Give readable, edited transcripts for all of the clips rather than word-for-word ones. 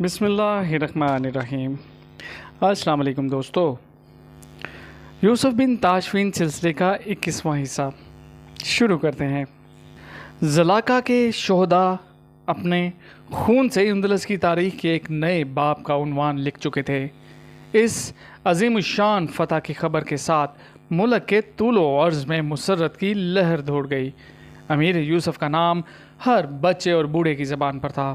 بسم اللہ الرحمن الرحیم۔ السلام علیکم دوستو، یوسف بن تاشفین سلسلے کا 21واں حصہ شروع کرتے ہیں۔ زلاقہ کے شہداء اپنے خون سے اندلس کی تاریخ کے ایک نئے باب کا عنوان لکھ چکے تھے۔ اس عظیم الشان فتح کی خبر کے ساتھ ملک کے طول و عرض میں مسرت کی لہر دوڑ گئی۔ امیر یوسف کا نام ہر بچے اور بوڑھے کی زبان پر تھا۔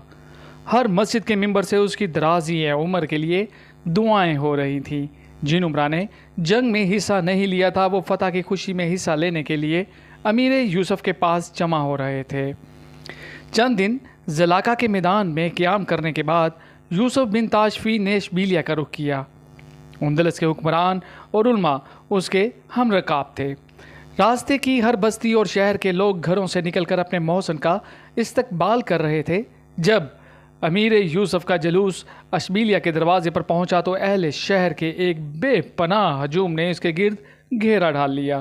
ہر مسجد کے ممبر سے اس کی درازی عمر کے لیے دعائیں ہو رہی تھیں۔ جن عمرا نے جنگ میں حصہ نہیں لیا تھا وہ فتح کی خوشی میں حصہ لینے کے لیے امیر یوسف کے پاس جمع ہو رہے تھے۔ چند دن زلاقہ کے میدان میں قیام کرنے کے بعد یوسف بن تاشفین نے اشبیلیہ کا رخ کیا۔ اندلس کے حکمران اور علماء اس کے ہم رکاب تھے۔ راستے کی ہر بستی اور شہر کے لوگ گھروں سے نکل کر اپنے محسن کا استقبال کر رہے تھے۔ جب امیر یوسف کا جلوس اشبیلیہ کے دروازے پر پہنچا تو اہل شہر کے ایک بے پناہ ہجوم نے اس کے گرد گھیرا ڈال لیا۔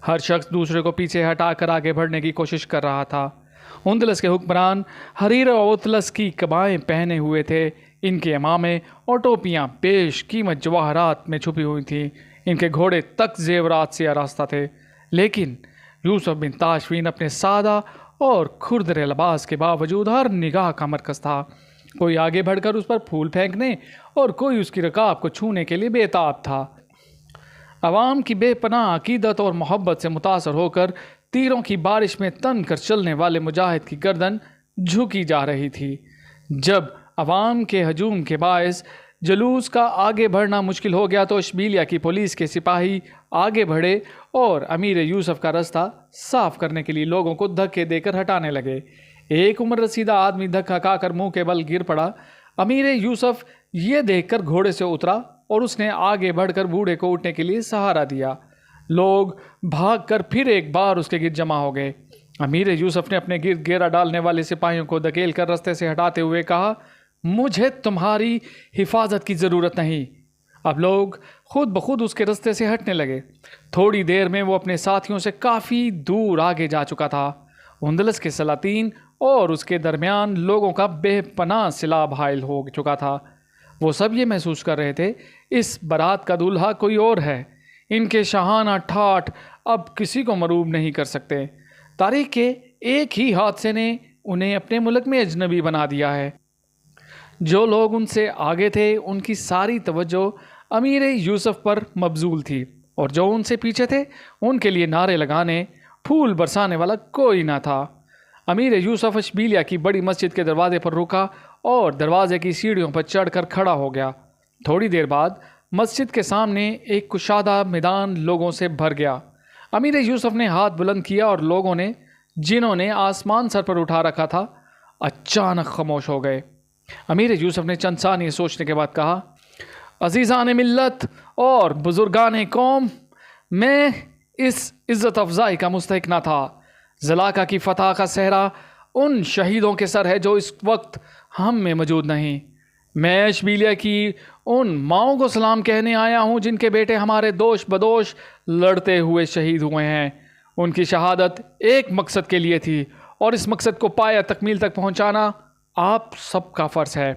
ہر شخص دوسرے کو پیچھے ہٹا کر آگے بڑھنے کی کوشش کر رہا تھا۔ اندلس کے حکمران حریر و اطلس کی قبائیں پہنے ہوئے تھے۔ ان کے امامے اور ٹوپیاں بیش قیمت جواہرات میں چھپی ہوئی تھیں۔ ان کے گھوڑے تک زیورات سے آراستہ تھے، لیکن یوسف بن تاشفین اپنے سادہ اور کھردرے لباس کے باوجود ہر نگاہ کا مرکز تھا۔ کوئی آگے بڑھ کر اس پر پھول پھینکنے اور کوئی اس کی رکاب کو چھونے کے لیے بے تاب تھا۔ عوام کی بے پناہ عقیدت اور محبت سے متاثر ہو کر تیروں کی بارش میں تن کر چلنے والے مجاہد کی گردن جھکی جا رہی تھی۔ جب عوام کے ہجوم کے باعث جلوس کا آگے بڑھنا مشکل ہو گیا تو اشبیلیہ کی پولیس کے سپاہی آگے بڑھے اور امیر یوسف کا راستہ صاف کرنے کے لیے لوگوں کو دھکے دے کر ہٹانے لگے۔ ایک عمر رسیدہ آدمی دھکا کھا کر منہ کے بل گر پڑا۔ امیر یوسف یہ دیکھ کر گھوڑے سے اترا اور اس نے آگے بڑھ کر بوڑھے کو اٹھنے کے لیے سہارا دیا۔ لوگ بھاگ کر پھر ایک بار اس کے گرد جمع ہو گئے۔ امیر یوسف نے اپنے گرد گھیرا ڈالنے والے سپاہیوں کو دھکیل کر رستے سے ہٹاتے ہوئے کہا، مجھے تمہاری حفاظت کی ضرورت نہیں۔ اب لوگ خود بخود اس کے رستے سے ہٹنے لگے۔ تھوڑی دیر میں وہ اپنے ساتھیوں سے کافی دور آگے جا چکا تھا۔ اندلس کے سلاطین اور اس کے درمیان لوگوں کا بے پناہ سیلاب حائل ہو چکا تھا۔ وہ سب یہ محسوس کر رہے تھے اس بارات کا دولہا کوئی اور ہے۔ ان کے شاہانہ ٹھاٹھ اب کسی کو مروب نہیں کر سکتے۔ تاریخ کے ایک ہی حادثے نے انہیں اپنے ملک میں اجنبی بنا دیا ہے۔ جو لوگ ان سے آگے تھے ان کی ساری توجہ امیر یوسف پر مبذول تھی، اور جو ان سے پیچھے تھے ان کے لیے نعرے لگانے پھول برسانے والا کوئی نہ تھا۔ امیر یوسف اشبیلیہ کی بڑی مسجد کے دروازے پر رکا اور دروازے کی سیڑھیوں پر چڑھ کر کھڑا ہو گیا۔ تھوڑی دیر بعد مسجد کے سامنے ایک کشادہ میدان لوگوں سے بھر گیا۔ امیر یوسف نے ہاتھ بلند کیا اور لوگوں نے جنہوں نے آسمان سر پر اٹھا رکھا تھا اچانک خاموش ہو گئے۔ امیر یوسف نے چند ثانیے سوچنے کے بعد کہا، عزیزان ملت اور بزرگان قوم، میں اس عزت افزائی کا مستحق نہ تھا۔ زلاقہ کی فتح کا صحرا ان شہیدوں کے سر ہے جو اس وقت ہم میں موجود نہیں۔ میں اشبیلیہ کی ان ماؤں کو سلام کہنے آیا ہوں جن کے بیٹے ہمارے دوش بدوش لڑتے ہوئے شہید ہوئے ہیں۔ ان کی شہادت ایک مقصد کے لیے تھی اور اس مقصد کو پایہ تکمیل تک پہنچانا آپ سب کا فرض ہے۔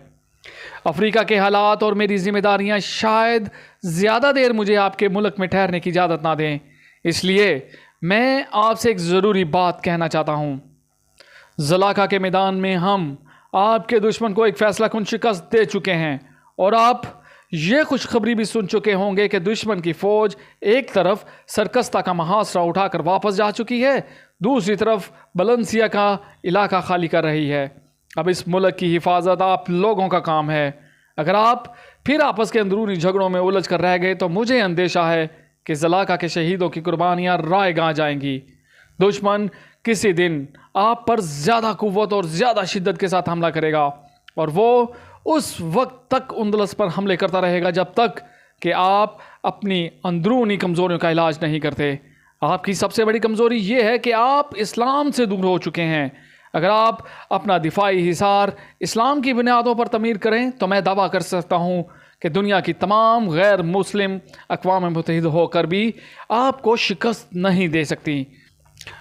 افریقہ کے حالات اور میری ذمہ داریاں شاید زیادہ دیر مجھے آپ کے ملک میں ٹھہرنے کی اجازت نہ دیں، اس لیے میں آپ سے ایک ضروری بات کہنا چاہتا ہوں۔ زلاقہ کے میدان میں ہم آپ کے دشمن کو ایک فیصلہ کن شکست دے چکے ہیں، اور آپ یہ خوشخبری بھی سن چکے ہوں گے کہ دشمن کی فوج ایک طرف سرکستہ کا محاصرہ اٹھا کر واپس جا چکی ہے، دوسری طرف بلنسیا کا علاقہ خالی کر رہی ہے۔ اب اس ملک کی حفاظت آپ لوگوں کا کام ہے۔ اگر آپ پھر آپس کے اندرونی جھگڑوں میں الجھ کر رہ گئے تو مجھے اندیشہ ہے کہ زلاقہ کے شہیدوں کی قربانیاں رائے گاں جائیں گی۔ دشمن کسی دن آپ پر زیادہ قوت اور زیادہ شدت کے ساتھ حملہ کرے گا، اور وہ اس وقت تک اندلس پر حملے کرتا رہے گا جب تک کہ آپ اپنی اندرونی کمزوریوں کا علاج نہیں کرتے۔ آپ کی سب سے بڑی کمزوری یہ ہے کہ آپ اسلام سے دور ہو چکے ہیں۔ اگر آپ اپنا دفاعی حصار اسلام کی بنیادوں پر تعمیر کریں تو میں دعویٰ کر سکتا ہوں کہ دنیا کی تمام غیر مسلم اقوام متحدہ ہو کر بھی آپ کو شکست نہیں دے سکتی۔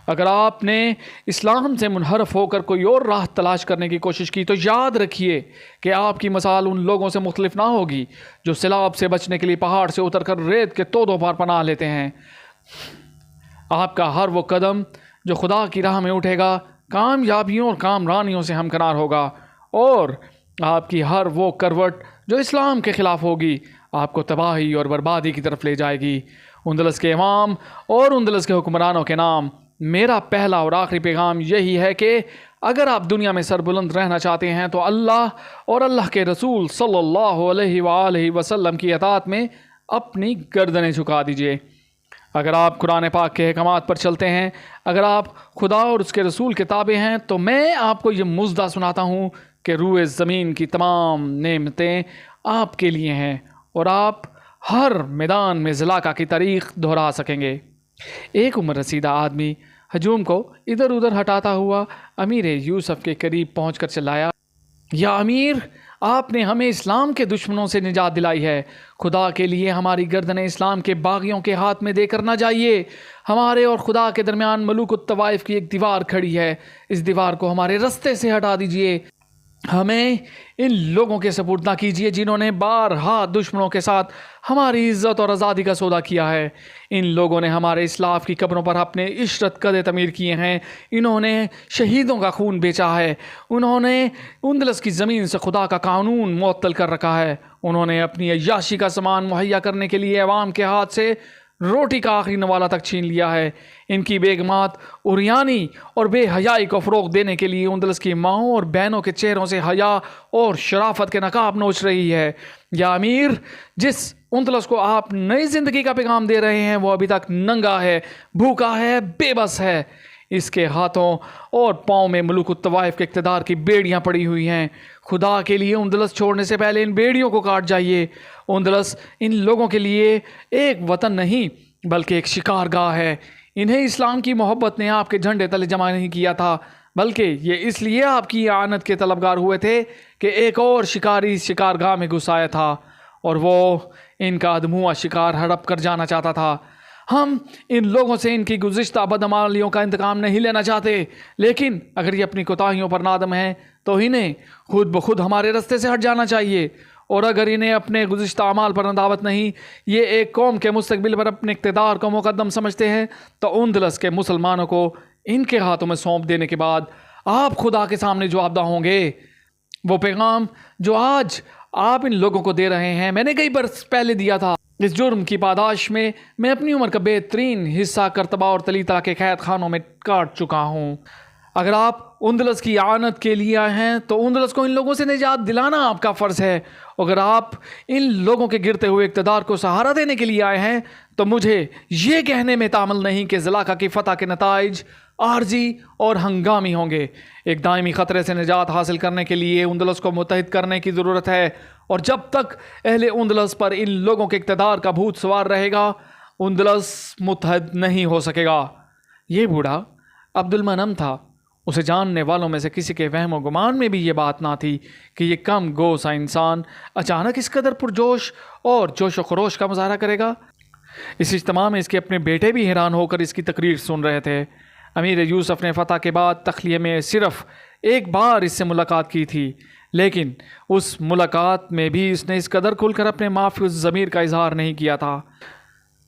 اگر آپ نے اسلام سے منحرف ہو کر کوئی اور راہ تلاش کرنے کی کوشش کی تو یاد رکھیے کہ آپ کی مثال ان لوگوں سے مختلف نہ ہوگی جو سیلاب سے بچنے کے لیے پہاڑ سے اتر کر ریت کے تودوں پر پناہ لیتے ہیں۔ آپ کا ہر وہ قدم جو خدا کی راہ میں اٹھے گا کامیابیوں اور کامرانیوں سے ہمکنار ہوگا، اور آپ کی ہر وہ کروٹ جو اسلام کے خلاف ہوگی آپ کو تباہی اور بربادی کی طرف لے جائے گی۔ اندلس کے عوام اور اندلس کے حکمرانوں کے نام میرا پہلا اور آخری پیغام یہی ہے کہ اگر آپ دنیا میں سربلند رہنا چاہتے ہیں تو اللہ اور اللہ کے رسول صلی اللہ علیہ وآلہ وسلم کی اطاعت میں اپنی گردنیں جھکا دیجیے۔ اگر آپ قرآن پاک کے احکامات پر چلتے ہیں، اگر آپ خدا اور اس کے رسول کے تابع ہیں، تو میں آپ کو یہ مژدہ سناتا ہوں کہ روئے زمین کی تمام نعمتیں آپ کے لیے ہیں اور آپ ہر میدان میں ذلاکہ کی تاریخ دہرا سکیں گے۔ ایک عمر رسیدہ آدمی ہجوم کو ادھر ادھر ہٹاتا ہوا امیر یوسف کے قریب پہنچ کر چلایا، یا امیر، آپ نے ہمیں اسلام کے دشمنوں سے نجات دلائی ہے۔ خدا کے لیے ہماری گردنیں اسلام کے باغیوں کے ہاتھ میں دے کر نہ جائیے۔ ہمارے اور خدا کے درمیان ملوک الطوائف کی ایک دیوار کھڑی ہے، اس دیوار کو ہمارے رستے سے ہٹا دیجیے۔ ہمیں ان لوگوں کے سپرد نہ کیجیے جنہوں نے بارہا دشمنوں کے ساتھ ہماری عزت اور آزادی کا سودا کیا ہے۔ ان لوگوں نے ہمارے اسلاف کی قبروں پر اپنے عشرت قدِ تعمیر کیے ہیں، انہوں نے شہیدوں کا خون بیچا ہے، انہوں نے اندلس کی زمین سے خدا کا قانون معطل کر رکھا ہے، انہوں نے اپنی عیاشی کا سامان مہیا کرنے کے لیے عوام کے ہاتھ سے روٹی کا آخری نوالہ تک چھین لیا ہے۔ ان کی بیگمات عریانی اور بے حیائی کو فروغ دینے کے لیے اندلس کی ماؤں اور بہنوں کے چہروں سے حیا اور شرافت کے نقاب نوچ رہی ہے۔ یا امیر، جس اندلس کو آپ نئی زندگی کا پیغام دے رہے ہیں وہ ابھی تک ننگا ہے، بھوکا ہے، بے بس ہے۔ اس کے ہاتھوں اور پاؤں میں ملوک الطوائف کے اقتدار کی بیڑیاں پڑی ہوئی ہیں۔ خدا کے لیے اندلس چھوڑنے سے پہلے ان بیڑیوں کو کاٹ جائیے۔ اندلس ان لوگوں کے لیے ایک وطن نہیں بلکہ ایک شکار گاہ ہے۔ انہیں اسلام کی محبت نے آپ کے جھنڈے تلے جمع نہیں کیا تھا، بلکہ یہ اس لیے آپ کی اعانت کے طلبگار ہوئے تھے کہ ایک اور شکاری شکار گاہ میں گھس آیا تھا اور وہ ان کا ادموا شکار ہڑپ کر جانا چاہتا تھا۔ ہم ان لوگوں سے ان کی گزشتہ بدعمالیوں کا انتقام نہیں لینا چاہتے، لیکن اگر یہ اپنی کوتاہیوں پر نادم ہیں تو انہیں خود بخود ہمارے رستے سے ہٹ جانا چاہیے، اور اگر انہیں اپنے گزشتہ اعمال پر ندامت نہیں، یہ ایک قوم کے مستقبل پر اپنے اقتدار کو مقدم سمجھتے ہیں، تو اندلس کے مسلمانوں کو ان کے ہاتھوں میں سونپ دینے کے بعد آپ خدا کے سامنے جواب دہ ہوں گے۔ وہ پیغام جو آج آپ ان لوگوں کو دے رہے ہیں میں نے کئی برس پہلے دیا تھا۔ اس جرم کی پاداش میں اپنی عمر کا بہترین حصہ کرتبہ اور تلیطا کے قید خانوں میں کاٹ چکا ہوں۔ اگر آپ اندلس کی اعانت کے لیے آئے ہیں تو اندلس کو ان لوگوں سے نجات دلانا آپ کا فرض ہے۔ اگر آپ ان لوگوں کے گرتے ہوئے اقتدار کو سہارا دینے کے لیے آئے ہیں تو مجھے یہ کہنے میں تعمل نہیں کہ ذلاکہ کی فتح کے نتائج عارضی اور ہنگامی ہوں گے۔ ایک دائمی خطرے سے نجات حاصل کرنے کے لیے اندلس کو متحد کرنے کی ضرورت ہے، اور جب تک اہل اندلس پر ان لوگوں کے اقتدار کا بھوت سوار رہے گا اندلس متحد نہیں ہو سکے گا۔ یہ بوڑھا عبد المنم تھا۔ اسے جاننے والوں میں سے کسی کے وہم و گمان میں بھی یہ بات نہ تھی کہ یہ کم گو سا انسان اچانک اس قدر پرجوش اور جوش و خروش کا مظاہرہ کرے گا۔ اس اجتماع میں اس کے اپنے بیٹے بھی حیران ہو کر اس کی تقریر سن رہے تھے۔ امیر یوسف نے فتح کے بعد تخلیہ میں صرف ایک بار اس سے ملاقات کی تھی، لیکن اس ملاقات میں بھی اس نے اس قدر کھل کر اپنے محفوظ ضمیر کا اظہار نہیں کیا تھا۔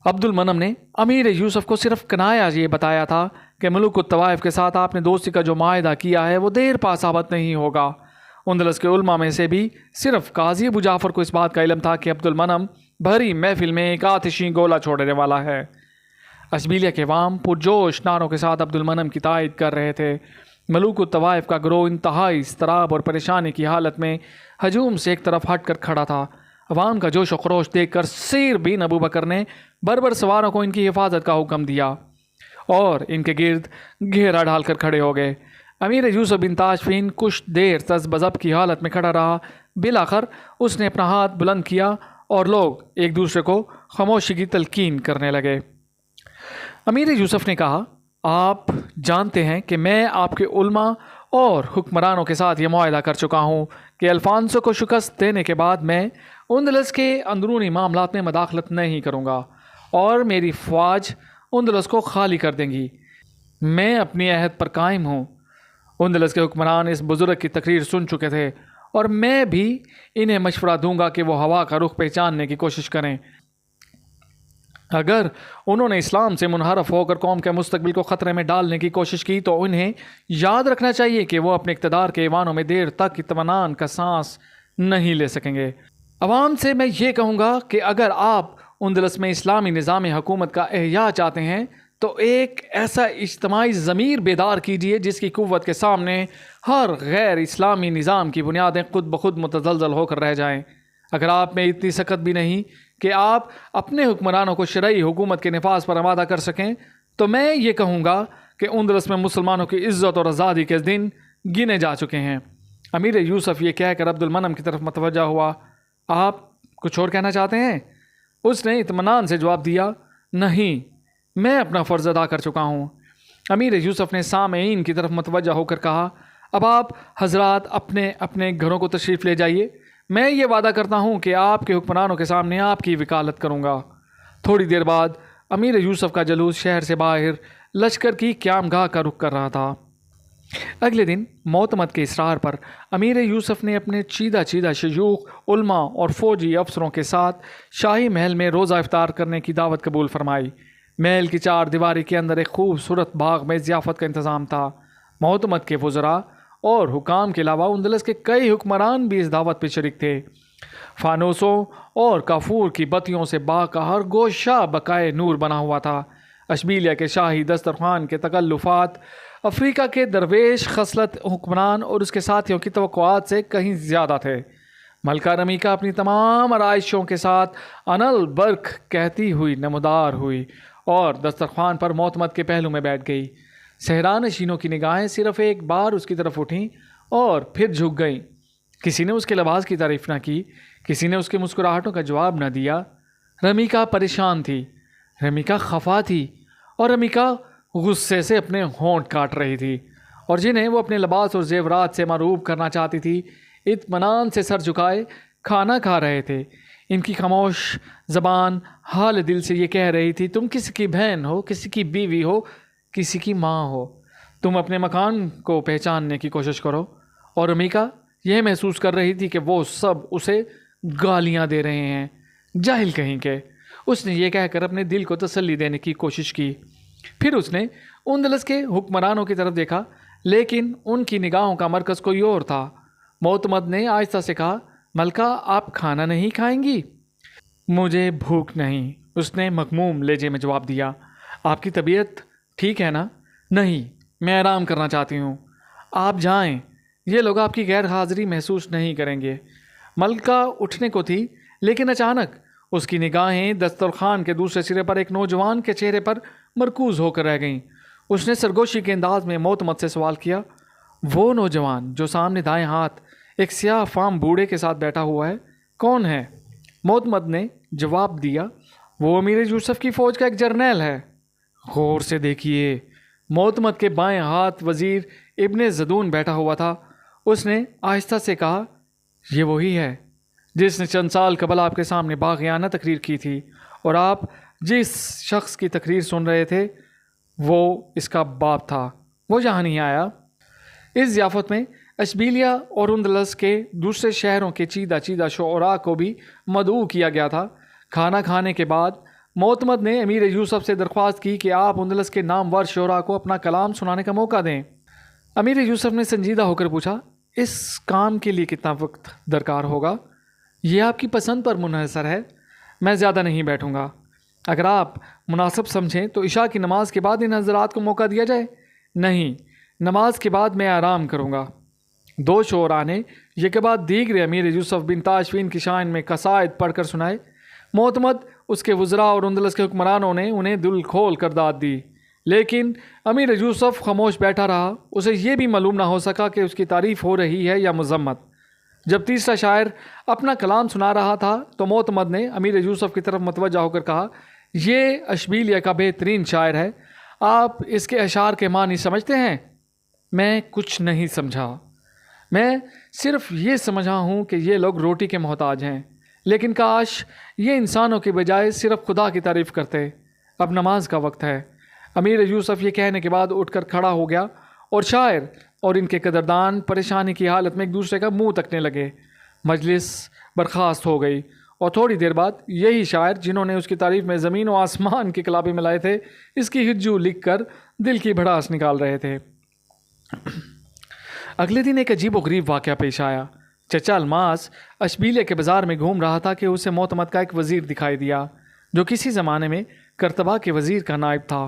عبد المنم نے امیر یوسف کو صرف کنایا یہ بتایا تھا کہ ملوک الطوائف کے ساتھ آپ نے دوستی کا جو معاہدہ کیا ہے وہ دیر پا ثابت نہیں ہوگا۔ اندلس کے علماء میں سے بھی صرف قاضی ابو جعفر کو اس بات کا علم تھا کہ عبد المنم بھری محفل میں ایک آتشی گولہ چھوڑنے والا ہے۔ اشبیلیہ کے عوام پرجوش نعروں کے ساتھ عبد المنم کی تائید کر رہے تھے۔ ملوک الطوائف کا گروہ انتہائی اضطراب اور پریشانی کی حالت میں ہجوم سے ایک طرف ہٹ کر کھڑا تھا۔ عوام کا جوش و خروش دیکھ کر سیر بن ابو بکر نے بربر سواروں کو ان کی حفاظت کا حکم دیا اور ان کے گرد گھیرا ڈال کر کھڑے ہو گئے۔ امیر یوسف بن تاشفین کچھ دیر تذ بذب کی حالت میں کھڑا رہا۔ بالآخر اس نے اپنا ہاتھ بلند کیا اور لوگ ایک دوسرے کو خاموشی کی تلقین کرنے لگے۔ امیر یوسف نے کہا، آپ جانتے ہیں کہ میں آپ کے علماء اور حکمرانوں کے ساتھ یہ معاہدہ کر چکا ہوں کہ الفانسو کو شکست دینے کے بعد میں اندلس کے اندرونی معاملات میں مداخلت نہیں کروں گا اور میری فوج اندلس کو خالی کر دیں گی۔ میں اپنی عہد پر قائم ہوں۔ اندلس کے حکمران اس بزرگ کی تقریر سن چکے تھے اور میں بھی انہیں مشورہ دوں گا کہ وہ ہوا کا رخ پہچاننے کی کوشش کریں۔ اگر انہوں نے اسلام سے منحرف ہو کر قوم کے مستقبل کو خطرے میں ڈالنے کی کوشش کی تو انہیں یاد رکھنا چاہیے کہ وہ اپنے اقتدار کے ایوانوں میں دیر تک اطمینان کا سانس نہیں لے سکیں گے۔ عوام سے میں یہ کہوں گا کہ اگر آپ اندلس میں اسلامی نظام حکومت کا احیاء چاہتے ہیں تو ایک ایسا اجتماعی ضمیر بیدار کیجیے جس کی قوت کے سامنے ہر غیر اسلامی نظام کی بنیادیں خود بخود متزلزل ہو کر رہ جائیں۔ اگر آپ میں اتنی سخت بھی نہیں کہ آپ اپنے حکمرانوں کو شرعی حکومت کے نفاذ پر آمادہ کر سکیں تو میں یہ کہوں گا کہ اندلس میں مسلمانوں کی عزت اور آزادی کے دن گنے جا چکے ہیں۔ امیر یوسف یہ کہہ کر عبد المنعم کی طرف متوجہ ہوا۔ آپ کچھ اور کہنا چاہتے ہیں؟ اس نے اطمینان سے جواب دیا، نہیں، میں اپنا فرض ادا کر چکا ہوں۔ امیر یوسف نے سامعین کی طرف متوجہ ہو کر کہا، اب آپ حضرات اپنے اپنے گھروں کو تشریف لے جائیے۔ میں یہ وعدہ کرتا ہوں کہ آپ کے حکمرانوں کے سامنے آپ کی وکالت کروں گا۔ تھوڑی دیر بعد امیر یوسف کا جلوس شہر سے باہر لشکر کی قیامگاہ کا رخ کر رہا تھا۔ اگلے دن معتمد کے اصرار پر امیر یوسف نے اپنے چیدہ شیوخ، علماء اور فوجی افسروں کے ساتھ شاہی محل میں روزہ افطار کرنے کی دعوت قبول فرمائی۔ محل کی 4 دیواری کے اندر ایک خوبصورت باغ میں ضیافت کا انتظام تھا۔ معتمد کے وزراء اور حکام کے علاوہ اندلس کے کئی حکمران بھی اس دعوت پہ شریک تھے۔ فانوسوں اور کافور کی بتیوں سے باغ کا ہر گوشہ بقائے نور بنا ہوا تھا۔ اشبیلیہ کے شاہی دسترخوان کے تکلفات افریقہ کے درویش خصلت حکمران اور اس کے ساتھیوں کی توقعات سے کہیں زیادہ تھے۔ ملکہ رمیکا اپنی تمام آرائشوں کے ساتھ انل برق کہتی ہوئی نمودار ہوئی اور دسترخوان پر معتمد کے پہلو میں بیٹھ گئی۔ صحرا نشینوں کی نگاہیں صرف ایک بار اس کی طرف اٹھیں اور پھر جھک گئیں۔ کسی نے اس کے لباس کی تعریف نہ کی، کسی نے اس کے مسکراہٹوں کا جواب نہ دیا۔ رمیکا پریشان تھی، رمیکا خفا تھی اور رمیکا غصے سے اپنے ہونٹ کاٹ رہی تھی، اور جنہیں وہ اپنے لباس اور زیورات سے معروف کرنا چاہتی تھی اطمینان سے سر جھکائے کھانا کھا رہے تھے۔ ان کی خاموش زبان حال دل سے یہ کہہ رہی تھی، تم کسی کی بہن ہو، کسی کی بیوی ہو، کسی کی ماں ہو، تم اپنے مکان کو پہچاننے کی کوشش کرو۔ اور رمیکا یہ محسوس کر رہی تھی کہ وہ سب اسے گالیاں دے رہے ہیں، جاہل کہیں کے۔ اس نے یہ کہہ کر اپنے دل کو تسلی دینے کی کوشش کی۔ پھر اس نے اندلس کے حکمرانوں کی طرف دیکھا، لیکن ان کی نگاہوں کا مرکز کوئی اور تھا۔ معتمد نے آہستہ سے کہا، ملکہ آپ کھانا نہیں کھائیں گی؟ مجھے بھوک نہیں، اس نے مغموم لہجے میں جواب دیا۔ آپ کی طبیعت ٹھیک ہے نا؟ نہیں، میں آرام کرنا چاہتی ہوں۔ آپ جائیں، یہ لوگ آپ کی غیر حاضری محسوس نہیں کریں گے۔ ملکہ اٹھنے کو تھی، لیکن اچانک اس کی نگاہیں دسترخوان کے دوسرے سرے پر ایک نوجوان کے چہرے پر مرکوز ہو کر رہ گئیں۔ اس نے سرگوشی کے انداز میں معتمد سے سوال کیا، وہ نوجوان جو سامنے دائیں ہاتھ ایک سیاہ فام بوڑھے کے ساتھ بیٹھا ہوا ہے، کون ہے؟ معتمد نے جواب دیا، وہ امیر یوسف کی فوج کا ایک جرنیل ہے۔ غور سے دیکھیے، معتمد کے بائیں ہاتھ وزیر ابن زدون بیٹھا ہوا تھا۔ اس نے آہستہ سے کہا، یہ وہی ہے جس نے چند سال قبل آپ کے سامنے باغیانہ تقریر کی تھی، اور آپ جس شخص کی تقریر سن رہے تھے وہ اس کا باپ تھا۔ وہ یہاں نہیں آیا۔ اس ضیافت میں اشبیلیہ اور اندلس کے دوسرے شہروں کے چیدہ شعراء کو بھی مدعو کیا گیا تھا۔ کھانا کھانے کے بعد معتمد نے امیر یوسف سے درخواست کی کہ آپ اندلس کے نامور شعراء کو اپنا کلام سنانے کا موقع دیں۔ امیر یوسف نے سنجیدہ ہو کر پوچھا، اس کام کے لیے کتنا وقت درکار ہوگا؟ یہ آپ کی پسند پر منحصر ہے، میں زیادہ نہیں بیٹھوں گا۔ اگر آپ مناسب سمجھیں تو عشاء کی نماز کے بعد ان حضرات کو موقع دیا جائے۔ نہیں، نماز کے بعد میں آرام کروں گا۔ 2 شعراء نے یہ کے بعد دیگر امیر یوسف بن تاشفین کی شان میں قصائد پڑھ کر سنائے۔ معتمد، اس کے وزراء اور اندلس کے حکمرانوں نے انہیں دل کھول کر داد دی، لیکن امیر یوسف خاموش بیٹھا رہا۔ اسے یہ بھی معلوم نہ ہو سکا کہ اس کی تعریف ہو رہی ہے یا مذمت۔ جب تیسرا شاعر اپنا کلام سنا رہا تھا تو معتمد نے امیر یوسف کی طرف متوجہ ہو کر کہا، یہ اشبیلیہ کا بہترین شاعر ہے، آپ اس کے اشعار کے معنی سمجھتے ہیں؟ میں کچھ نہیں سمجھا، میں صرف یہ سمجھا ہوں کہ یہ لوگ روٹی کے محتاج ہیں، لیکن کاش یہ انسانوں کے بجائے صرف خدا کی تعریف کرتے۔ اب نماز کا وقت ہے۔ امیر یوسف یہ کہنے کے بعد اٹھ کر کھڑا ہو گیا اور شاعر اور ان کے قدردان پریشانی کی حالت میں ایک دوسرے کا منہ تکنے لگے۔ مجلس برخاست ہو گئی اور تھوڑی دیر بعد یہی شاعر جنہوں نے اس کی تعریف میں زمین و آسمان کے کلابے ملائے تھے، اس کی ہجو لکھ کر دل کی بھڑاس نکال رہے تھے۔ اگلے دن ایک عجیب و غریب واقعہ پیش آیا۔ چچا الماس اشبیلیہ کے بازار میں گھوم رہا تھا کہ اسے معتمد کا ایک وزیر دکھائی دیا جو کسی زمانے میں کرتبہ کے وزیر کا نائب تھا۔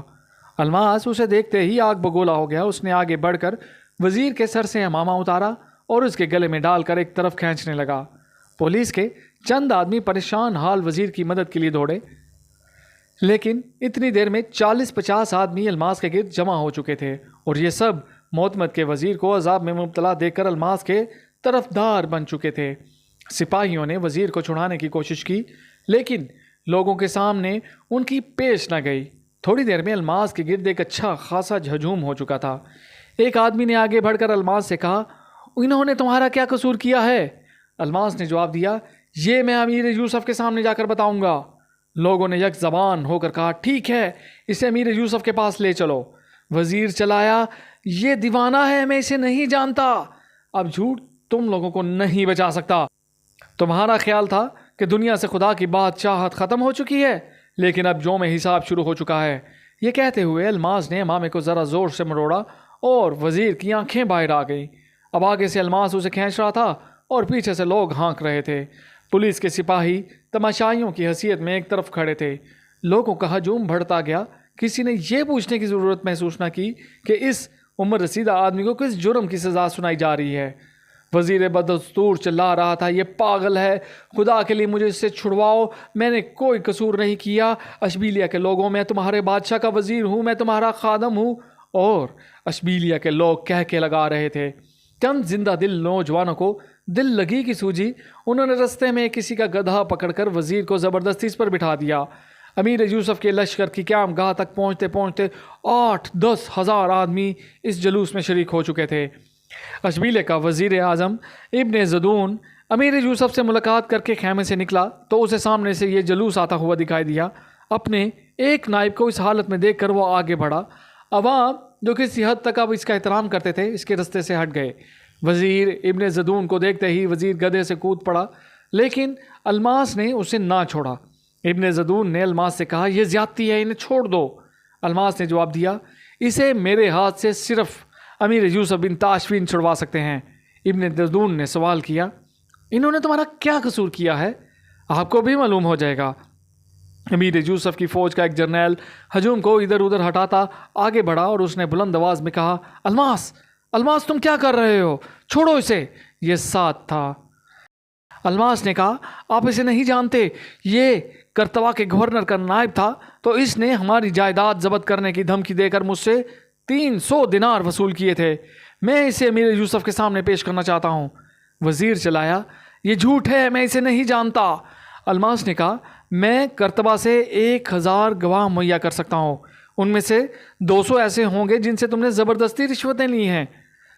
الماس اسے دیکھتے ہی آگ بگولا ہو گیا۔ اس نے آگے بڑھ کر وزیر کے سر سے عمامہ اتارا اور اس کے گلے میں ڈال کر ایک طرف کھینچنے لگا۔ پولیس کے چند آدمی پریشان حال وزیر کی مدد کے لیے دوڑے، لیکن اتنی دیر میں 40-50 آدمی الماس کے گرد جمع ہو چکے تھے اور یہ سب معتمد کے وزیر کو عذاب میں مبتلا دیکھ کر الماس کے طرفدار بن چکے تھے۔ سپاہیوں نے وزیر کو چھڑانے کی کوشش کی لیکن لوگوں کے سامنے ان کی پیش نہ گئی۔ تھوڑی دیر میں الماس کے گرد ایک اچھا خاصا ہجوم ہو چکا تھا۔ ایک آدمی نے آگے بڑھ کر الماس سے کہا، انہوں نے تمہارا کیا قصور کیا ہے؟ الماس نے جواب دیا، یہ میں امیر یوسف کے سامنے جا کر بتاؤں گا۔ لوگوں نے یک زبان ہو کر کہا، ٹھیک ہے، اسے امیر یوسف کے پاس لے چلو۔ وزیر چلایا، یہ دیوانہ ہے، میں اسے نہیں جانتا۔ اب جھوٹ تم لوگوں کو نہیں بچا سکتا۔ تمہارا خیال تھا کہ دنیا سے خدا کی بادشاہت ختم ہو چکی ہے، لیکن اب جو میں حساب شروع ہو چکا ہے۔ یہ کہتے ہوئے الماس نے امامے کو ذرا زور سے مروڑا اور وزیر کی آنکھیں باہر آ گئیں۔ اب آگے سے الماس اسے کھینچ رہا تھا اور پیچھے سے لوگ ہانک رہے تھے۔ پولیس کے سپاہی تماشائیوں کی حیثیت میں ایک طرف کھڑے تھے۔ لوگوں کا ہجوم بڑھتا گیا۔ کسی نے یہ پوچھنے کی ضرورت محسوس نہ کی کہ اس عمر رسیدہ آدمی کو کس جرم کی سزا سنائی جا رہی ہے۔ وزیر بدستور چلا رہا تھا، یہ پاگل ہے، خدا کے لیے مجھے اس سے چھڑواؤ، میں نے کوئی قصور نہیں کیا۔ اشبیلیہ کے لوگوں، میں تمہارے بادشاہ کا وزیر ہوں، میں تمہارا خادم ہوں۔ اور اشبیلیہ کے لوگ کہہ کے لگا رہے تھے۔ چند زندہ دل نوجوانوں کو دل لگی کی سوجی، انہوں نے رستے میں کسی کا گدھا پکڑ کر وزیر کو زبردستی اس پر بٹھا دیا۔ امیر یوسف کے لشکر کی قیام گاہ تک پہنچتے پہنچتے 8-10 ہزار آدمی اس جلوس میں شریک ہو چکے تھے۔ اشبیلیہ کا وزیر اعظم ابن زدون امیر یوسف سے ملاقات کر کے خیمے سے نکلا تو اسے سامنے سے یہ جلوس آتا ہوا دکھائی دیا۔ اپنے ایک نائب کو اس حالت میں دیکھ کر وہ آگے بڑھا۔ عوام جو کسی حد تک اب اس کا احترام کرتے تھے اس کے رستے سے ہٹ گئے۔ وزیر ابن زدون کو دیکھتے ہی وزیر گدھے سے کود پڑا، لیکن الماس نے اسے نہ چھوڑا۔ ابن زدون نے الماس سے کہا، یہ زیادتی ہے، انہیں چھوڑ دو۔ الماس نے جواب دیا، اسے میرے ہاتھ سے صرف امیر یوسف بن تاشفین چھڑوا سکتے ہیں۔ ابن زدون نے سوال کیا، انہوں نے تمہارا کیا قصور کیا ہے؟ آپ کو بھی معلوم ہو جائے گا۔ امیر یوسف کی فوج کا ایک جرنیل ہجوم کو ادھر ادھر ہٹاتا آگے بڑھا اور اس نے بلند آواز میں کہا، الماس، الماس تم کیا کر رہے ہو؟ چھوڑو اسے۔ یہ ساتھ تھا۔ الماس نے کہا، آپ اسے نہیں جانتے، یہ کرتوا کے گورنر کا نائب تھا، تو اس نے ہماری جائیداد ضبط کرنے کی دھمکی دے کر مجھ سے 300 دینار وصول کیے تھے۔ میں اسے امیر یوسف کے سامنے پیش کرنا چاہتا ہوں۔ وزیر چلایا، یہ جھوٹ ہے، میں اسے نہیں جانتا۔ الماس نے کہا، میں کرتبہ سے 1000 گواہ مہیا کر سکتا ہوں، ان میں سے 200 ایسے ہوں گے جن سے تم نے زبردستی رشوتیں لی ہیں۔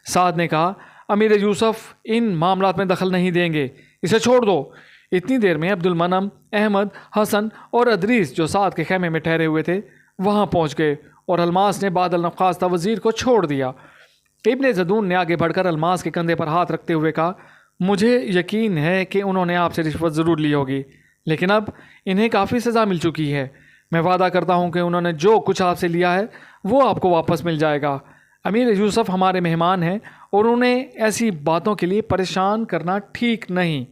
سعد نے کہا، امیر یوسف ان معاملات میں دخل نہیں دیں گے، اسے چھوڑ دو۔ اتنی دیر میں عبد المنعم، احمد، حسن اور ادریس جو سعد کے خیمے میں ٹھہرے ہوئے تھے وہاں پہنچ گئے اور الماس نے بعد النخواستہ وزیر کو چھوڑ دیا۔ ابن زدون نے آگے بڑھ کر الماس کے کندھے پر ہاتھ رکھتے ہوئے کہا، مجھے یقین ہے کہ انہوں نے آپ سے رشوت ضرور لی ہوگی، لیکن اب انہیں کافی سزا مل چکی ہے۔ میں وعدہ کرتا ہوں کہ انہوں نے جو کچھ آپ سے لیا ہے وہ آپ کو واپس مل جائے گا۔ امیر یوسف ہمارے مہمان ہیں اور انہیں ایسی باتوں کے لیے پریشان کرنا ٹھیک نہیں۔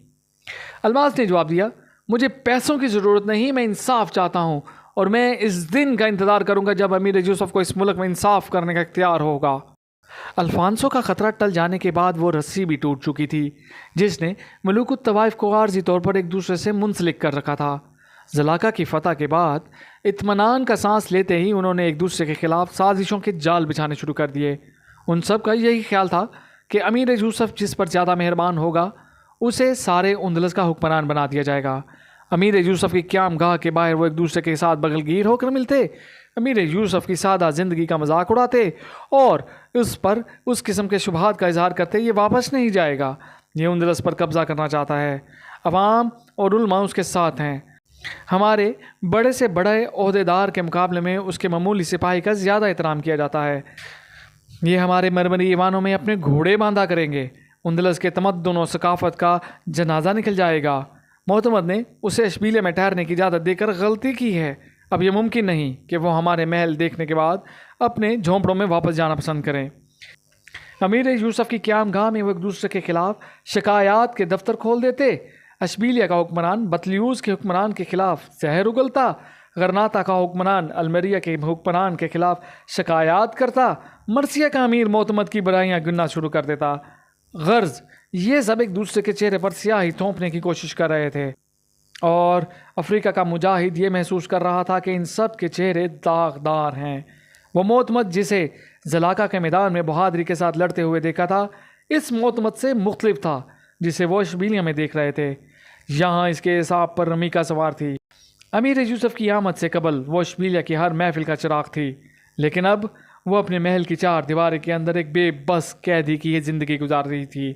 الماس نے جواب دیا، مجھے پیسوں کی ضرورت نہیں، میں انصاف چاہتا ہوں اور میں اس دن کا انتظار کروں گا جب امیر یوسف کو اس ملک میں انصاف کرنے کا اختیار ہوگا۔ الفانسو کا خطرہ ٹل جانے کے بعد وہ رسی بھی ٹوٹ چکی تھی جس نے ملوک الطوائف کو عارضی طور پر ایک دوسرے سے منسلک کر رکھا تھا۔ زلاکا کی فتح کے بعد اطمینان کا سانس لیتے ہی انہوں نے ایک دوسرے کے خلاف سازشوں کے جال بچھانے شروع کر دیے۔ ان سب کا یہی خیال تھا کہ امیر یوسف جس پر زیادہ مہربان ہوگا اسے سارے اندلس کا حکمران بنا دیا جائے گا۔ امیر یوسف کی قیام گاہ کے باہر وہ ایک دوسرے کے ساتھ بغل گیر ہو کر ملتے، امیر یوسف کی سادہ زندگی کا مذاق اڑاتے اور اس پر اس قسم کے شبہات کا اظہار کرتے، یہ واپس نہیں جائے گا، یہ اندلس پر قبضہ کرنا چاہتا ہے، عوام اور علماء اس کے ساتھ ہیں۔ ہمارے بڑے سے بڑے عہدیدار کے مقابلے میں اس کے معمولی سپاہی کا زیادہ احترام کیا جاتا ہے۔ یہ ہمارے مرمری ایوانوں میں اپنے گھوڑے باندھا کریں گے۔ اندلس کے تمدن و ثقافت کا جنازہ نکل جائے گا۔ معتمد نے اسے اشبیلیہ میں ٹھہرنے کی اجازت دے کر غلطی کی ہے۔ اب یہ ممکن نہیں کہ وہ ہمارے محل دیکھنے کے بعد اپنے جھونپڑوں میں واپس جانا پسند کریں۔ امیر یوسف کی قیام گاہ میں وہ ایک دوسرے کے خلاف شکایات کے دفتر کھول دیتے۔ اشبیلیہ کا حکمران بطلیوس کے حکمران کے خلاف زہر اگلتا، غرناطہ کا حکمران المریہ کے حکمران کے خلاف شکایات کرتا، مرثیہ کا امیر معتمد کی برائیاں گننا شروع کر دیتا۔ غرض یہ سب ایک دوسرے کے چہرے پر سیاہی تھوپنے کی کوشش کر رہے تھے، اور افریقہ کا مجاہد یہ محسوس کر رہا تھا کہ ان سب کے چہرے داغدار ہیں۔ وہ معتمد جسے زلاکا کے میدان میں بہادری کے ساتھ لڑتے ہوئے دیکھا تھا، اس معتمد سے مختلف تھا جسے وہ اشبیلیہ میں دیکھ رہے تھے۔ یہاں اس کے اعصاب پر رمی کا سوار تھی۔ امیر یوسف کی آمد سے قبل وہ اشبیلیہ کی ہر محفل کا چراغ تھی، لیکن اب وہ اپنے محل کی چار دیواری کے اندر ایک بے بس قیدی کی زندگی گزار رہی تھی۔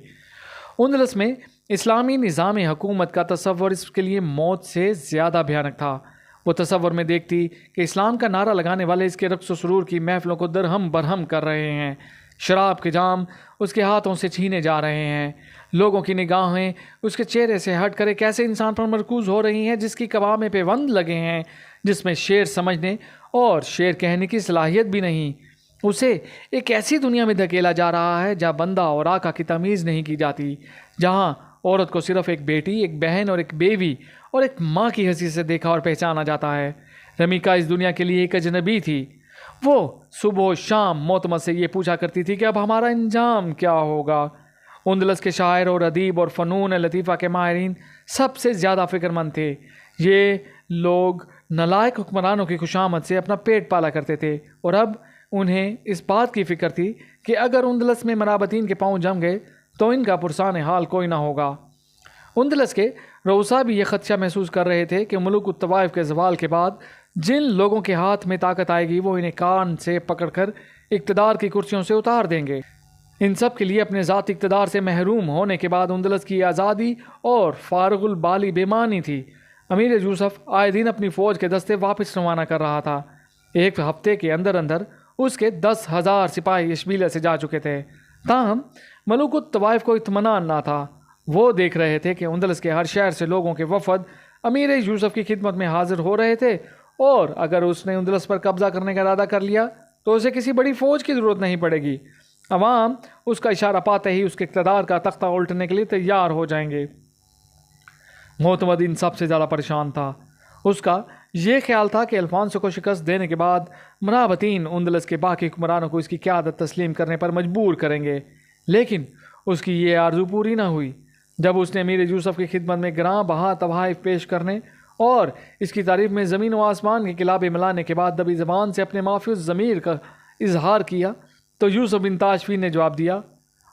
اندلس میں اسلامی نظام حکومت کا تصور اس کے لیے موت سے زیادہ بھیانک تھا۔ وہ تصور میں دیکھتی کہ اسلام کا نعرہ لگانے والے اس کے رقص و سرور کی محفلوں کو درہم برہم کر رہے ہیں، شراب کے جام اس کے ہاتھوں سے چھینے جا رہے ہیں، لوگوں کی نگاہیں اس کے چہرے سے ہٹ کر ایک ایسے انسان پر مرکوز ہو رہی ہیں جس کی قبا میں پیوند لگے ہیں، جس میں شعر سمجھنے اور شعر کہنے کی صلاحیت بھی نہیں۔ اسے ایک ایسی دنیا میں دھکیلا جا رہا ہے جہاں بندہ اور آقا کی تمیز نہیں کی جاتی، جہاں عورت کو صرف ایک بیٹی، ایک بہن اور ایک بیوی اور ایک ماں کی حیثیت سے دیکھا اور پہچانا جاتا ہے۔ رمیکا اس دنیا کے لیے ایک اجنبی تھی۔ وہ صبح و شام معتمد سے یہ پوچھا کرتی تھی کہ اب ہمارا انجام کیا ہوگا۔ اندلس کے شاعر اور ادیب اور فنون لطیفہ کے ماہرین سب سے زیادہ فکر مند تھے۔ یہ لوگ نالائق حکمرانوں کی خوشامد سے اپنا پیٹ پالا کرتے تھے، اور اب انہیں اس بات کی فکر تھی کہ اگر اندلس میں مرابطین کے پاؤں جم گئے تو ان کا پرسان حال کوئی نہ ہوگا۔ اندلس کے رؤسا بھی یہ خدشہ محسوس کر رہے تھے کہ ملوک الطوائف کے زوال کے بعد جن لوگوں کے ہاتھ میں طاقت آئے گی وہ انہیں کان سے پکڑ کر اقتدار کی کرسیوں سے اتار دیں گے۔ ان سب کے لیے اپنے ذاتی اقتدار سے محروم ہونے کے بعد اندلس کی آزادی اور فارغ البالی بے معنی تھی۔ امیر یوسف آئے دن اپنی فوج کے دستے واپس روانہ کر رہا تھا۔ ایک ہفتے کے اندر اندر اس کے 10,000 سپاہی اشبیلیہ سے جا چکے تھے، تاہم ملوک الطوائف کو اطمینان نہ تھا۔ وہ دیکھ رہے تھے کہ اندلس کے ہر شہر سے لوگوں کے وفد امیر یوسف کی خدمت میں حاضر ہو رہے تھے، اور اگر اس نے اندلس پر قبضہ کرنے کا ارادہ کر لیا تو اسے کسی بڑی فوج کی ضرورت نہیں پڑے گی۔ عوام اس کا اشارہ پاتے ہی اس کے اقتدار کا تختہ الٹنے کے لیے تیار ہو جائیں گے۔ معتمد ان سب سے زیادہ پریشان تھا۔ اس کا یہ خیال تھا کہ الفانسو کو شکست دینے کے بعد مرابطین اندلس کے باقی حکمرانوں کو اس کی قیادت تسلیم کرنے پر مجبور کریں گے، لیکن اس کی یہ آرزو پوری نہ ہوئی۔ جب اس نے امیر یوسف کی خدمت میں گراں بہا تحائف پیش کرنے اور اس کی تعریف میں زمین و آسمان کے کلابے ملانے کے بعد دبی زبان سے اپنے معافی الضمیر کا اظہار کیا تو یوسف بن تاشفین نے جواب دیا،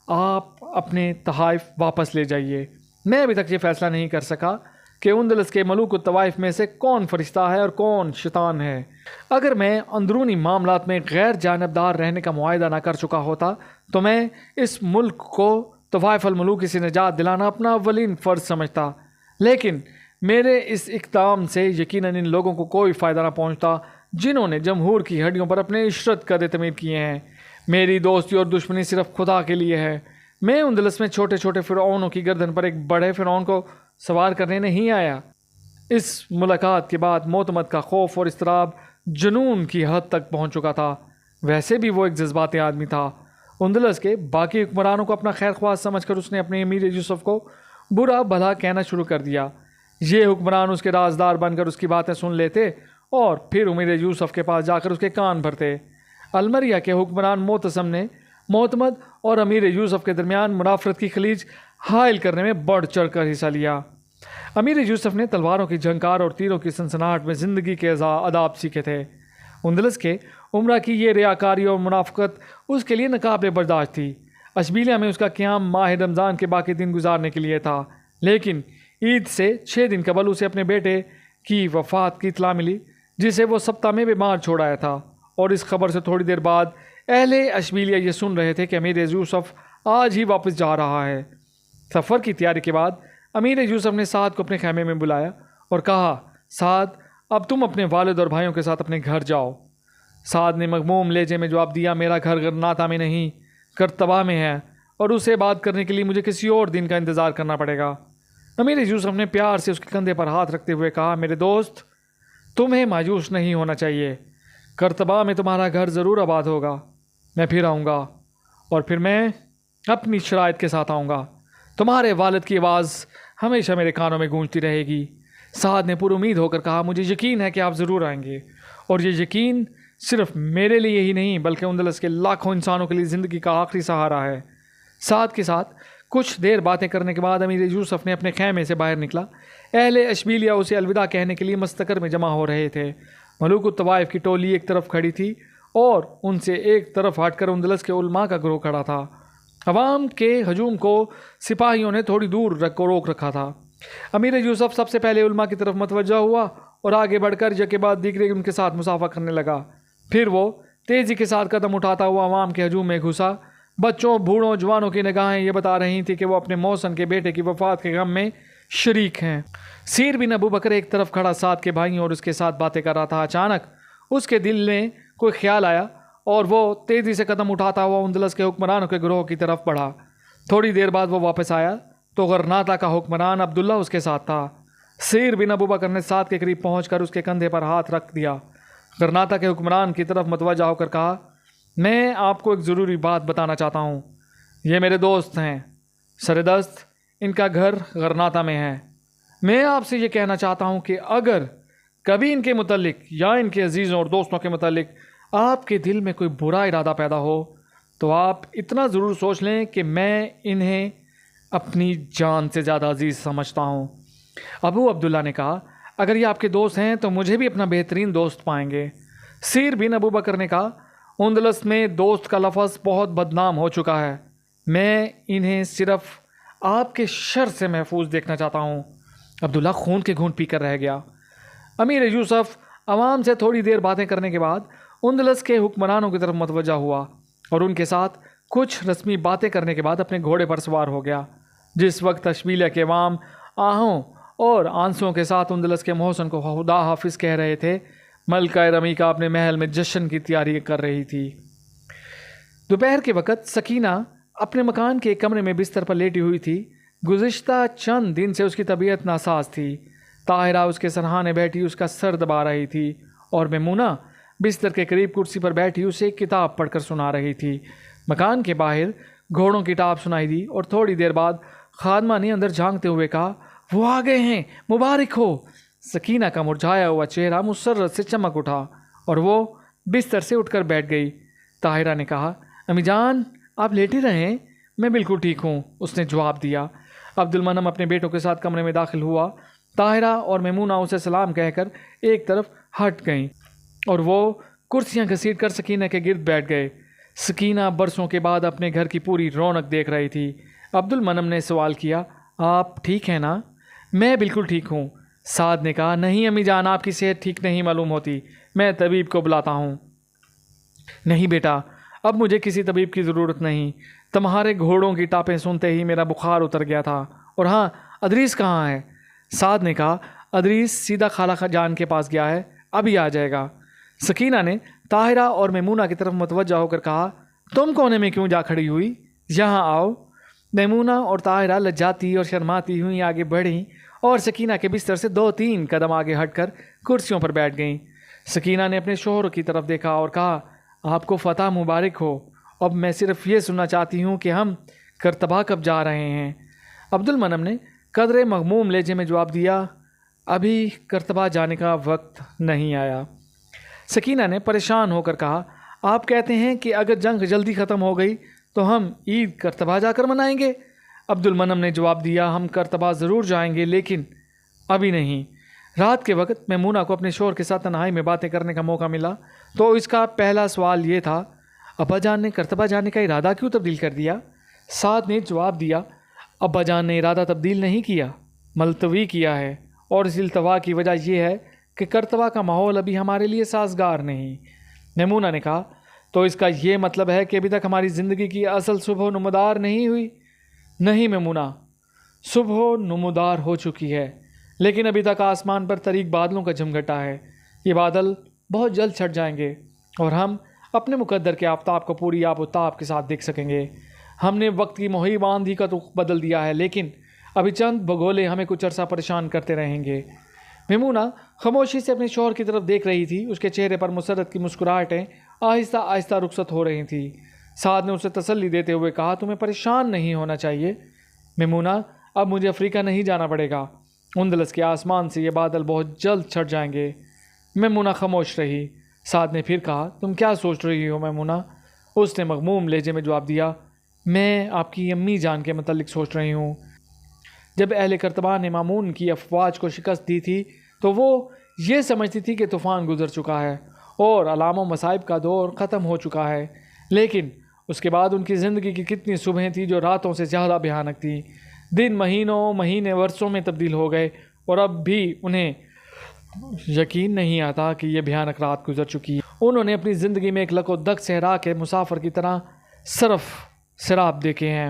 آپ اپنے تحائف واپس لے جائیے۔ میں ابھی تک یہ فیصلہ نہیں کر سکا کہ اندلس کے ملوک الطوائف میں سے کون فرشتہ ہے اور کون شیطان ہے۔ اگر میں اندرونی معاملات میں غیر جانبدار رہنے کا معاہدہ نہ کر چکا ہوتا تو میں اس ملک کو طوائف الملوک سے نجات دلانا اپنا اولین فرض سمجھتا، لیکن میرے اس اقدام سے یقیناً ان لوگوں کو کوئی فائدہ نہ پہنچتا جنہوں نے جمہور کی ہڈیوں پر اپنے عشرت قد تعمیر کیے ہیں۔ میری دوستی اور دشمنی صرف خدا کے لیے ہے۔ میں اندلس میں چھوٹے چھوٹے فرعونوں کی گردن پر ایک بڑے فرعون کو سوار کرنے نہیں آیا۔ اس ملاقات کے بعد معتمد کا خوف اور اضطراب جنون کی حد تک پہنچ چکا تھا۔ ویسے بھی وہ ایک جذباتی آدمی تھا۔ اندلس کے باقی حکمرانوں کو اپنا خیر خواہ سمجھ کر اس نے اپنے امیر یوسف کو برا بھلا کہنا شروع کر دیا۔ یہ حکمران اس کے رازدار بن کر اس کی باتیں سن لیتے اور پھر امیر یوسف کے پاس جا کر اس کے کان بھرتے۔ المریہ کے حکمران معتصم نے معتمد اور امیر یوسف کے درمیان منافرت کی خلیج حائل کرنے میں بڑھ چڑھ کر حصہ لیا۔ امیر یوسف نے تلواروں کی جھنکار اور تیروں کی سنسناہٹ میں زندگی کے آداب سیکھے تھے۔ اندلس کے عمرہ کی یہ ریاکاری اور منافقت اس کے لیے ناقابل برداشت تھی۔ اشبیلیہ میں اس کا قیام ماہ رمضان کے باقی دن گزارنے کے لیے تھا، لیکن عید سے 6 دن قبل اسے اپنے بیٹے کی وفات کی اطلاع ملی، جسے وہ سبتہ میں بیمار چھوڑ آیا تھا، اور اس خبر سے تھوڑی دیر بعد اہل اشبیلیہ یہ سن رہے تھے کہ امیر یوسف آج ہی واپس جا رہا ہے۔ سفر کی تیاری کے بعد امیر یوسف نے سعد کو اپنے خیمے میں بلایا اور کہا، سعد اب تم اپنے والد اور بھائیوں کے ساتھ اپنے گھر جاؤ۔ سعد نے مغموم لہجے میں جواب دیا، میرا گھر غرناطہ میں نہیں کرتبہ میں ہے، اور اسے بات کرنے کے لیے مجھے کسی اور دن کا انتظار کرنا پڑے گا۔ امیر یوسف نے پیار سے اس کے کندھے پر ہاتھ رکھتے ہوئے کہا، میرے دوست تمہیں مایوس نہیں ہونا چاہیے، کرتبہ میں تمہارا گھر ضرور آباد ہوگا، میں پھر آؤں گا اور پھر میں اپنی شرائط کے ساتھ آؤں گا، تمہارے والد کی آواز ہمیشہ میرے کانوں میں گونجتی رہے گی۔ سعد نے پر امید ہو کر کہا، مجھے یقین ہے کہ آپ ضرور آئیں گے، اور یہ یقین صرف میرے لیے ہی نہیں بلکہ اندلس کے لاکھوں انسانوں کے لیے زندگی کا آخری سہارا ہے۔ سعد کے ساتھ کچھ دیر باتیں کرنے کے بعد امیر یوسف نے اپنے خیمے سے باہر نکلا۔ اہل اشبیلیہ اسے الوداع کہنے کے لیے مستقر میں جمع ہو رہے تھے۔ ملوک الطوائف کی ٹولی ایک طرف کھڑی تھی اور ان سے ایک طرف ہٹ کر اندلس کے علماء کا گروہ کھڑا تھا۔ عوام کے ہجوم کو سپاہیوں نے تھوڑی دور روک رکھا تھا۔ امیر یوسف سب سے پہلے علماء کی طرف متوجہ ہوا اور آگے بڑھ کر یک کے بعد دیگرے ان کے ساتھ مصافحہ کرنے لگا۔ پھر وہ تیزی کے ساتھ قدم اٹھاتا ہوا عوام کے ہجوم میں گھسا۔ بچوں، بوڑھوں، جوانوں کی نگاہیں یہ بتا رہی تھیں کہ وہ اپنے محسن کے بیٹے کی وفات کے غم میں شریک ہیں۔ سیر بن ابو بکر ایک طرف کھڑا سعد کے بھائیوں اور اس کے ساتھ باتیں کر رہا تھا۔ اچانک اس کے دل میں کوئی خیال آیا اور وہ تیزی سے قدم اٹھاتا ہوا اندلس کے حکمرانوں کے گروہ کی طرف بڑھا۔ تھوڑی دیر بعد وہ واپس آیا تو غرناطہ کا حکمران عبداللہ اس کے ساتھ تھا۔ سیر بن ابو بکر نے سعد کے قریب پہنچ کر اس کے کندھے پر ہاتھ رکھ دیا۔ غرناطہ کے حکمران کی طرف متوجہ ہو کر کہا، میں آپ کو ایک ضروری بات بتانا چاہتا ہوں۔ یہ میرے دوست ہیں، سردست، ان کا گھر غرناطہ میں ہے۔ میں آپ سے یہ کہنا چاہتا ہوں کہ اگر کبھی ان کے متعلق یا ان کے عزیزوں اور دوستوں کے متعلق آپ کے دل میں کوئی برا ارادہ پیدا ہو تو آپ اتنا ضرور سوچ لیں کہ میں انہیں اپنی جان سے زیادہ عزیز سمجھتا ہوں۔ ابو عبداللہ نے کہا، اگر یہ آپ کے دوست ہیں تو مجھے بھی اپنا بہترین دوست پائیں گے۔ سیر بن ابو بکر نے کہا، اندلس میں دوست کا لفظ بہت بدنام ہو چکا ہے، میں انہیں صرف آپ کے شر سے محفوظ دیکھنا چاہتا ہوں۔ عبداللہ خون کے گھونٹ پی کر رہ گیا۔ امیر یوسف عوام سے تھوڑی دیر باتیں کرنے کے بعد اندلس کے حکمرانوں کی طرف متوجہ ہوا اور ان کے ساتھ کچھ رسمی باتیں کرنے کے بعد اپنے گھوڑے پر سوار ہو گیا۔ جس وقت اشبیلیہ کے عوام آہوں اور آنسوں کے ساتھ اندلس کے محسن کو خدا حافظ کہہ رہے تھے، ملکہ رمیکہ اپنے محل میں جشن کی تیاری کر رہی تھی۔ دوپہر کے وقت سکینہ اپنے مکان کے ایک کمرے میں بستر پر لیٹی ہوئی تھی۔ گزشتہ چند دن سے اس کی طبیعت ناساز تھی۔ طاہرہ اس کے سرہانے بیٹھی اس کا سر دبا رہی تھی اور میمونہ بستر کے قریب کرسی پر بیٹھی اسے ایک کتاب پڑھ کر سنا رہی تھی۔ مکان کے باہر گھوڑوں کی ٹاپ سنائی دی اور تھوڑی دیر بعد خادمہ نے اندر جھانکتے ہوئے کہا، وہ آ گئے ہیں، مبارک ہو۔ سکینہ کا مرجھایا ہوا چہرہ مسرت سے چمک اٹھا اور وہ بستر سے اٹھ کر بیٹھ گئی۔ طاہرہ نے کہا، امی جان آپ لیٹے رہیں، میں بالکل ٹھیک ہوں، اس نے جواب دیا۔ عبد المنعم اپنے بیٹوں کے ساتھ کمرے میں داخل ہوا۔ طاہرہ اور میمونہ اسے سلام کہہ کر ایک طرف ہٹ گئیں اور وہ کرسیاں گھسیٹ کر سکینہ کے گرد بیٹھ گئے۔ سکینہ برسوں کے بعد اپنے گھر کی پوری رونق دیکھ رہی تھی۔ عبد المنعم نے سوال کیا، آپ ٹھیک ہیں نا؟ میں بالکل ٹھیک ہوں۔ سعد نے کہا، نہیں امی جان، آپ کی صحت ٹھیک نہیں معلوم ہوتی، میں طبیب کو بلاتا ہوں۔ نہیں بیٹا، اب مجھے کسی طبیب کی ضرورت نہیں، تمہارے گھوڑوں کی ٹاپیں سنتے ہی میرا بخار اتر گیا تھا۔ اور ہاں، ادریس کہاں ہے؟ سعد نے کہا، ادریس سیدھا خالہ جان کے پاس گیا ہے، ابھی آ جائے گا۔ سکینہ نے طاہرہ اور میمونہ کی طرف متوجہ ہو کر کہا، تم کونے میں کیوں جا کھڑی ہوئی؟ یہاں آؤ۔ میمونہ اور طاہرہ لجاتی اور شرماتی ہوئی آگے بڑھیں اور سکینہ کے بستر سے 2-3 قدم آگے ہٹ کر کرسیوں پر بیٹھ گئیں۔ سکینہ نے اپنے شوہر کی طرف دیکھا اور کہا، آپ کو فتح مبارک ہو، اب میں صرف یہ سننا چاہتی ہوں کہ ہم کرتبہ کب جا رہے ہیں؟ عبد المنعم نے قدرے مغموم لہجے میں جواب دیا، ابھی کرتبہ جانے کا وقت نہیں آیا۔ سکینہ نے پریشان ہو کر کہا، آپ کہتے ہیں کہ اگر جنگ جلدی ختم ہو گئی تو ہم عید کرتبہ جا کر منائیں گے؟ عبد المنعم نے جواب دیا، ہم کرتبہ ضرور جائیں گے لیکن ابھی نہیں۔ رات کے وقت میمونہ کو اپنے شوہر کے ساتھ تنہائی میں باتیں کرنے کا موقع ملا تو اس کا پہلا سوال یہ تھا، ابا جان نے کرتبہ جانے کا ارادہ کیوں تبدیل کر دیا؟ سعد نے جواب دیا، ابا جان نے ارادہ تبدیل نہیں کیا، ملتوی کیا ہے، اور اس التوا کی وجہ یہ ہے کہ کرتبہ کا ماحول ابھی ہمارے لیے سازگار نہیں۔ میمونہ نے کہا، تو اس کا یہ مطلب ہے کہ ابھی تک ہماری زندگی کی اصل صبح و نمودار نہیں ہوئی؟ نہیں میمونہ، صبح و نمودار ہو چکی ہے، لیکن ابھی تک آسمان پر طریق بادلوں کا جھمگھٹا ہے۔ یہ بادل بہت جلد چھٹ جائیں گے اور ہم اپنے مقدر کے آفتاب کو پوری آب و تاب کے ساتھ دیکھ سکیں گے۔ ہم نے وقت کی مہیب آندھی کا رخ بدل دیا ہے، لیکن ابھی چند بگولے ہمیں کچھ عرصہ پریشان کرتے رہیں گے۔ میمونہ خاموشی سے اپنے شوہر کی طرف دیکھ رہی تھی۔ اس کے چہرے پر مسرت کی مسکراہٹیں آہستہ آہستہ رخصت ہو رہی تھیں۔ سعد نے اسے تسلی دیتے ہوئے کہا، تمہیں پریشان نہیں ہونا چاہیے میمونہ، اب مجھے افریقہ نہیں جانا پڑے گا۔ اندلس کے آسمان سے یہ بادل بہت جلد چھٹ جائیں گے۔ میمونہ خاموش رہی۔ سعد نے پھر کہا، تم کیا سوچ رہی ہو میمونہ؟ اس نے مغموم لہجے میں جواب دیا، میں آپ کی امی جان کے متعلق سوچ رہی ہوں۔ جب اہل کرتبہ نے مامون کی افواج کو شکست دی تھی تو وہ یہ سمجھتی تھی کہ طوفان گزر چکا ہے اور علام و مصائب کا دور ختم ہو چکا ہے، لیکن اس کے بعد ان کی زندگی کی کتنی صبحیں تھیں جو راتوں سے زیادہ بھیانک تھیں۔ دن مہینوں، مہینے برسوں میں تبدیل ہو گئے اور اب بھی انہیں یقین نہیں آتا کہ یہ بھیانک رات گزر چکی ہے۔ انہوں نے اپنی زندگی میں ایک لک و دک صحرا کے مسافر کی طرح صرف سراب دیکھے ہیں۔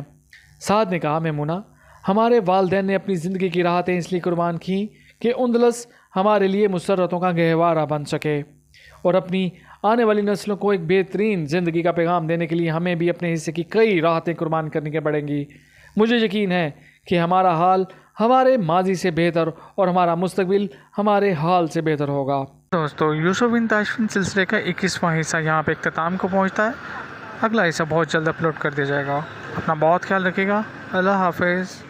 سعد نے کہا، میمونہ، ہمارے والدین نے اپنی زندگی کی راحتیں اس لیے قربان کیں کہ اندلس ہمارے لیے مسرتوں کا گہوارہ بن سکے، اور اپنی آنے والی نسلوں کو ایک بہترین زندگی کا پیغام دینے کے لیے ہمیں بھی اپنے حصے کی کئی راحتیں قربان کرنی کے پڑیں گی۔ مجھے یقین ہے کہ ہمارا حال ہمارے ماضی سے بہتر اور ہمارا مستقبل ہمارے حال سے بہتر ہوگا۔ دوستو، یوسف بن تاشفین سلسلے کا 21واں حصہ یہاں پہ اختتام کو پہنچتا ہے۔ اگلا حصہ بہت جلد اپلوڈ کر دیا جائے گا۔ اپنا بہت خیال رکھیے گا۔ اللہ حافظ۔